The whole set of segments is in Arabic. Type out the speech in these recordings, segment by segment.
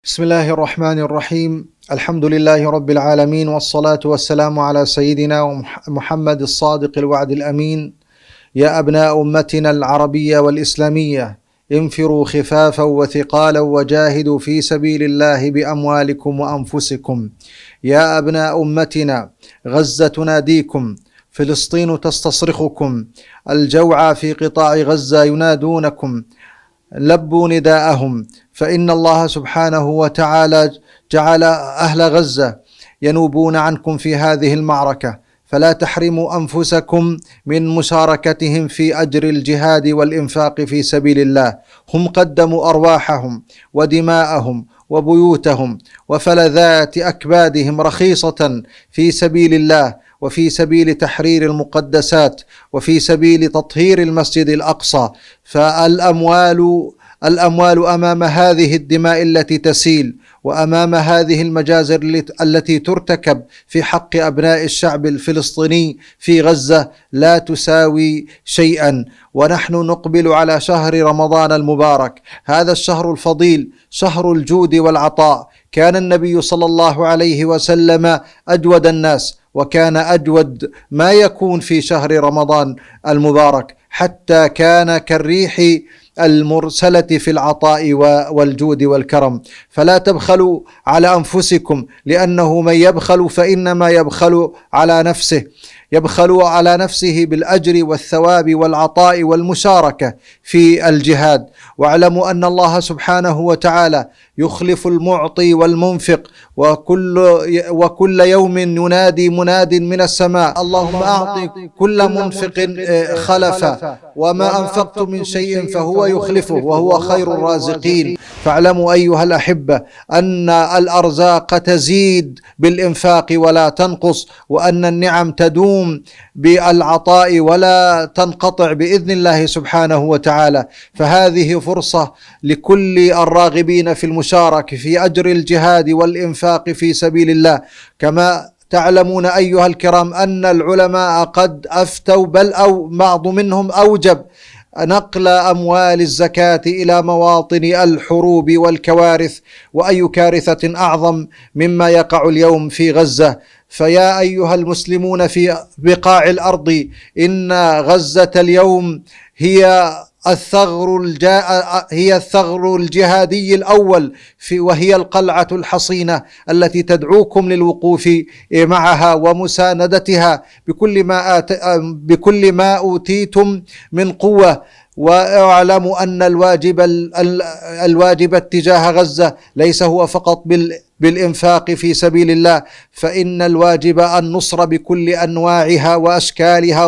بسم الله الرحمن الرحيم. الحمد لله رب العالمين، والصلاة والسلام على سيدنا محمد الصادق الوعد الأمين. يا أبناء أمتنا العربية والإسلامية، انفروا خفافا وثقالا وجاهدوا في سبيل الله بأموالكم وأنفسكم. يا أبناء أمتنا، غزة تناديكم، فلسطين تستصرخكم، الجوعى في قطاع غزة ينادونكم. لبوا نداءهم، فإن الله سبحانه وتعالى جعل أهل غزة ينوبون عنكم في هذه المعركة، فلا تحرموا أنفسكم من مشاركتهم في أجر الجهاد والإنفاق في سبيل الله. هم قدموا أرواحهم ودماءهم وبيوتهم وفلذات أكبادهم رخيصة في سبيل الله، وفي سبيل تحرير المقدسات، وفي سبيل تطهير المسجد الأقصى. فالأموال أمام هذه الدماء التي تسيل، وأمام هذه المجازر التي ترتكب في حق أبناء الشعب الفلسطيني في غزة لا تساوي شيئا. ونحن نقبل على شهر رمضان المبارك، هذا الشهر الفضيل، شهر الجود والعطاء. كان النبي صلى الله عليه وسلم أجود الناس، وكان أجود ما يكون في شهر رمضان المبارك، حتى كان كالريح المرسلة في العطاء والجود والكرم. فلا تبخلوا على أنفسكم، لأنه من يبخل فإنما يبخل على نفسه، يبخل على نفسه بالأجر والثواب والعطاء والمشاركة في الجهاد. واعلموا أن الله سبحانه وتعالى يخلف المعطي والمنفق، وكل يوم ينادي مناد من السماء: اللهم أعط كل منفق خلفا، وما أنفقت من شيء فهو يخلفه وهو خير الرازقين. فاعلموا أيها الأحبة أن الأرزاق تزيد بالإنفاق ولا تنقص، وأن النعم تدوم بالعطاء ولا تنقطع بإذن الله سبحانه وتعالى. فهذه فرصة لكل الراغبين في المشاركة في أجر الجهاد والإنفاق في سبيل الله. كما تعلمون أيها الكرام أن العلماء قد أفتوا، بل أو بعض منهم أوجب نقل أموال الزكاة إلى مواطن الحروب والكوارث، وأي كارثة أعظم مما يقع اليوم في غزة. فيا أيها المسلمون في بقاع الأرض، إن غزة اليوم هي الثغر الجهادي الأول، وهي القلعة الحصينة التي تدعوكم للوقوف معها ومساندتها بكل ما أوتيتم من قوة. واعلموا أن الواجب اتجاه غزة ليس هو فقط بالإنفاق في سبيل الله، فإن الواجب النصر بكل أنواعها وأشكالها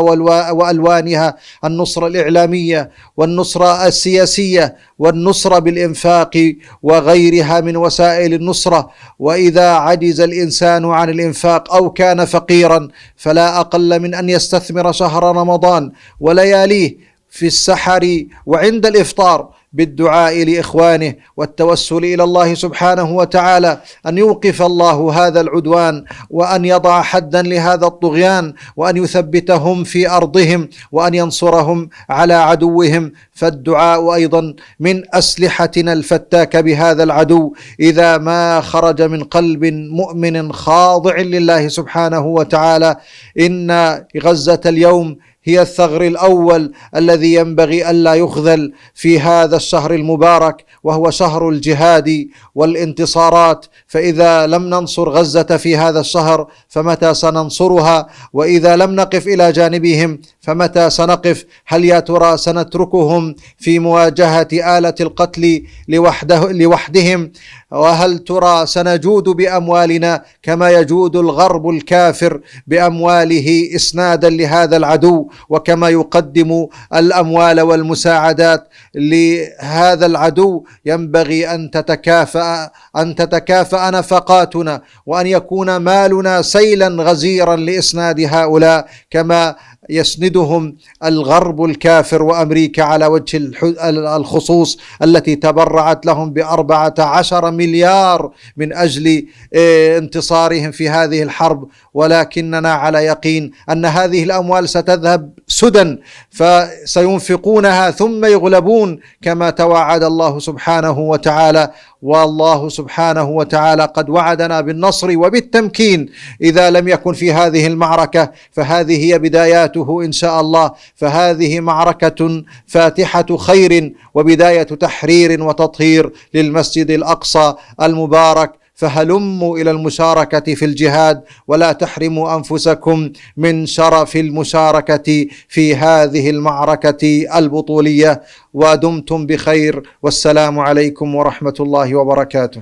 وألوانها: النصر الإعلامية، والنصر السياسية، والنصر بالإنفاق وغيرها من وسائل النصرة. وإذا عجز الإنسان عن الإنفاق أو كان فقيرا، فلا أقل من أن يستثمر شهر رمضان ولياليه في السحر وعند الإفطار بالدعاء لإخوانه والتوسل إلى الله سبحانه وتعالى أن يوقف الله هذا العدوان، وأن يضع حدا لهذا الطغيان، وأن يثبتهم في أرضهم، وأن ينصرهم على عدوهم. فالدعاء أيضا من أسلحتنا الفتاكة بهذا العدو، إذا ما خرج من قلب مؤمن خاضع لله سبحانه وتعالى. إن غزة اليوم هي الثغر الأول الذي ينبغي ألا يخذل في هذا الشهر المبارك، وهو شهر الجهاد والانتصارات. فإذا لم ننصر غزة في هذا الشهر فمتى سننصرها؟ وإذا لم نقف إلى جانبهم فمتى سنقف؟ هل يا ترى سنتركهم في مواجهة آلة القتل لوحدهم؟ وهل ترى سنجود بأموالنا كما يجود الغرب الكافر بأمواله إسنادا لهذا العدو، وكما يقدم الأموال والمساعدات لهذا العدو؟ ينبغي أن تتكافأ نفقاتنا، وأن يكون مالنا سيلا غزيرا لإسناد هؤلاء، كما يسندهم الغرب الكافر وأمريكا على وجه الخصوص، التي تبرعت لهم ب14 مليار من أجل انتصارهم في هذه الحرب. ولكننا على يقين أن هذه الأموال ستذهب سدى، فسينفقونها ثم يغلبون كما توعد الله سبحانه وتعالى. والله سبحانه وتعالى قد وعدنا بالنصر وبالتمكين إذا لم يكن في هذه المعركة، فهذه هي بداياته إن شاء الله. فهذه معركة فاتحة خير وبداية تحرير وتطهير للمسجد الأقصى المبارك. فهلموا إلى المشاركة في الجهاد، ولا تحرموا أنفسكم من شرف المشاركة في هذه المعركة البطولية. ودمتم بخير، والسلام عليكم ورحمة الله وبركاته.